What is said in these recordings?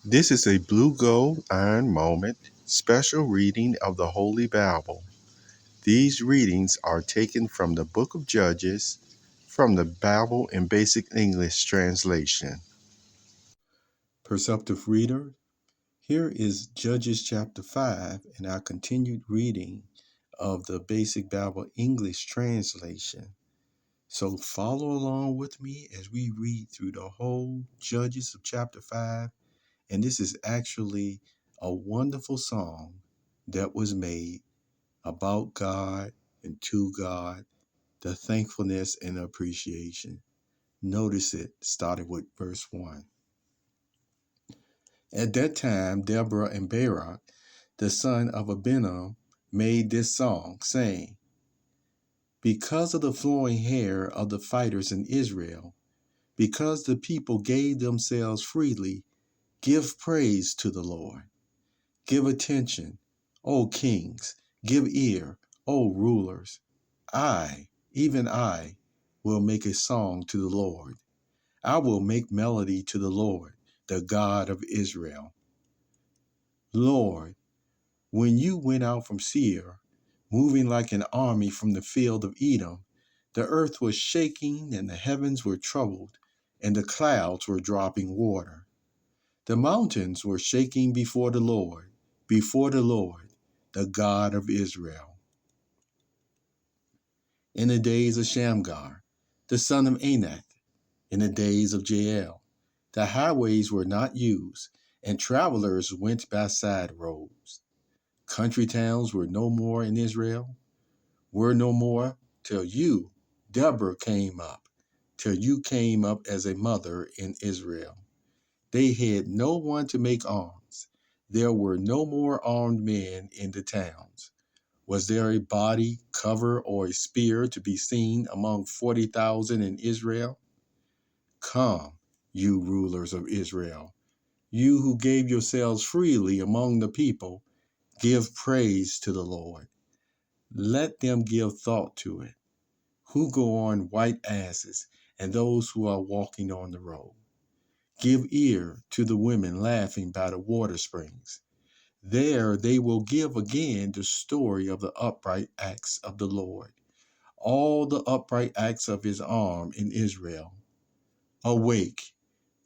This is a Blue Gold Iron Moment special reading of the Holy Bible. These readings are taken from the Book of Judges from the Bible in Basic English Translation. Perceptive Reader, here is Judges chapter 5 and our continued reading of the Basic Bible English Translation. So follow along with me as we read through the whole Judges of chapter 5. And this is actually a wonderful song that was made about God and to God, the thankfulness and appreciation. Notice it started with verse 1. At that time, Deborah and Barak, the son of Abinadab, made this song, saying, because of the flowing hair of the fighters in Israel, because the people gave themselves freely, give praise to the Lord. Give attention, O kings, give ear, O rulers. I, even I, will make a song to the Lord. I will make melody to the Lord, the God of Israel. Lord, when you went out from Seir, moving like an army from the field of Edom, the earth was shaking and the heavens were troubled, and the clouds were dropping water. The mountains were shaking before the Lord, the God of Israel. In the days of Shamgar, the son of Anak, in the days of Jael, the highways were not used, and travelers went by side roads. Country towns were no more in Israel, were no more till you, Deborah, till you came up as a mother in Israel. They had no one to make arms. There were no more armed men in the towns. Was there a body, cover, or a spear to be seen among 40,000 in Israel? Come, you rulers of Israel, you who gave yourselves freely among the people, give praise to the Lord. Let them give thought to it, who go on white asses and those who are walking on the road. Give ear to the women laughing by the water springs. There they will give again the story of the upright acts of the Lord, all the upright acts of his arm in Israel. Awake,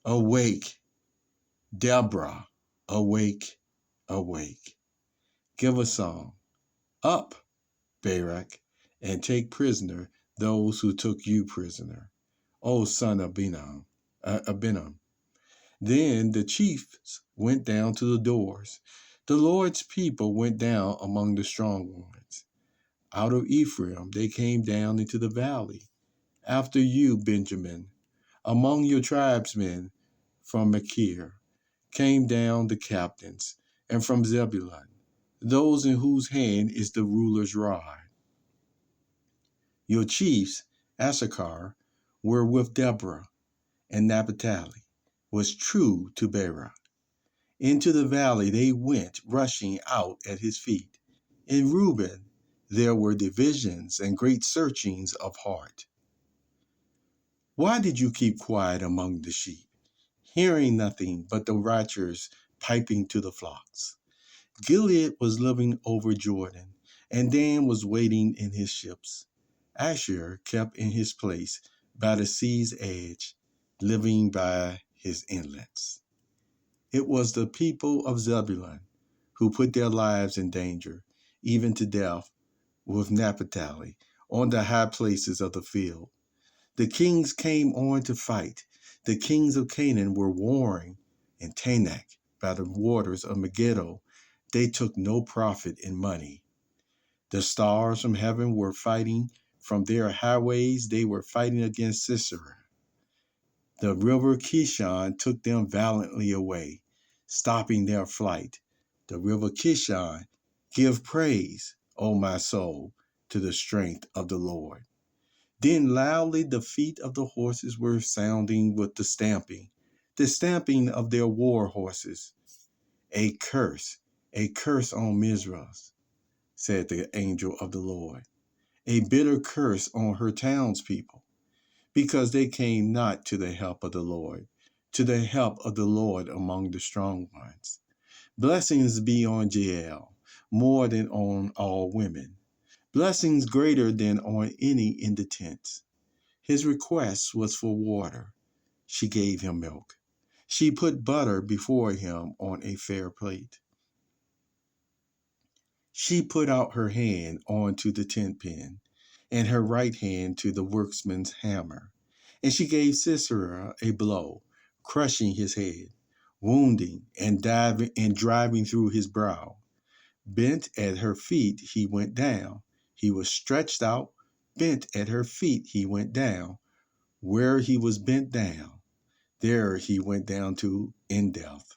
awake, Deborah, awake, awake. Give a song. Up, Barak, and take prisoner those who took you prisoner, O son of Abinadab. Then the chiefs went down to the doors. The Lord's people went down among the strong ones. Out of Ephraim they came down into the valley. After you, Benjamin, among your tribesmen from Machir, came down the captains, and from Zebulun, those in whose hand is the ruler's rod. Your chiefs, Issachar, were with Deborah, and Naphtali was true to Barak. Into the valley they went, rushing out at his feet. In Reuben there were divisions and great searchings of heart. Why did you keep quiet among the sheep, hearing nothing but the watchers piping to the flocks? Gilead was living over Jordan, and Dan was waiting in his ships. Asher kept in his place by the sea's edge, living by his inlets. It was the people of Zebulun who put their lives in danger, even to death, with Naphtali on the high places of the field. The kings came on to fight. The kings of Canaan were warring in Tanakh by the waters of Megiddo. They took no profit in money. The stars from heaven were fighting from their highways. They were fighting against Sisera. The river Kishon took them valiantly away, stopping their flight. The river Kishon, give praise, O my soul, to the strength of the Lord. Then loudly the feet of the horses were sounding with the stamping of their war horses. A curse on Mizrah, said the angel of the Lord. A bitter curse on her townspeople, because they came not to the help of the Lord, to the help of the Lord among the strong ones. Blessings be on Jael, more than on all women. Blessings greater than on any in the tents. His request was for water. She gave him milk. She put butter before him on a fair plate. She put out her hand onto the tent pin, and her right hand to the workman's hammer. And she gave Sisera a blow, crushing his head, wounding and driving through his brow. Bent at her feet he went down. He was stretched out, bent at her feet he went down. Where he was bent down, there he went down to in death.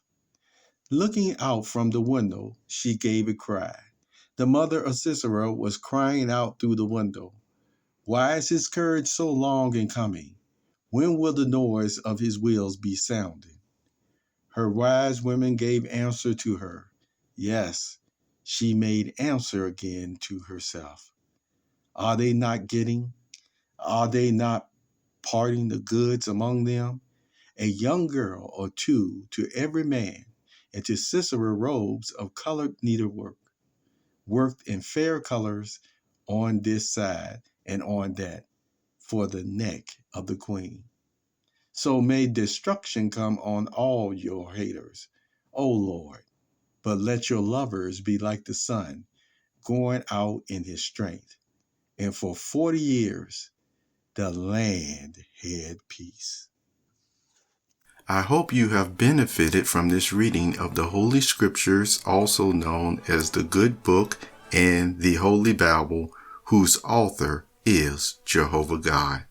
Looking out from the window, she gave a cry. The mother of Sisera was crying out through the window. Why is his courage so long in coming? When will the noise of his wheels be sounded? Her wise women gave answer to her. Yes, she made answer again to herself. Are they not getting? Are they not parting the goods among them? A young girl or two to every man, and to Sisera robes of colored needlework, worked in fair colors on this side and on that, for the neck of the queen. So may destruction come on all your haters, O Lord. But let your lovers be like the sun, going out in his strength. And for 40 years, the land had peace. I hope you have benefited from this reading of the Holy Scriptures, also known as the Good Book and the Holy Bible, whose author is Jehovah God.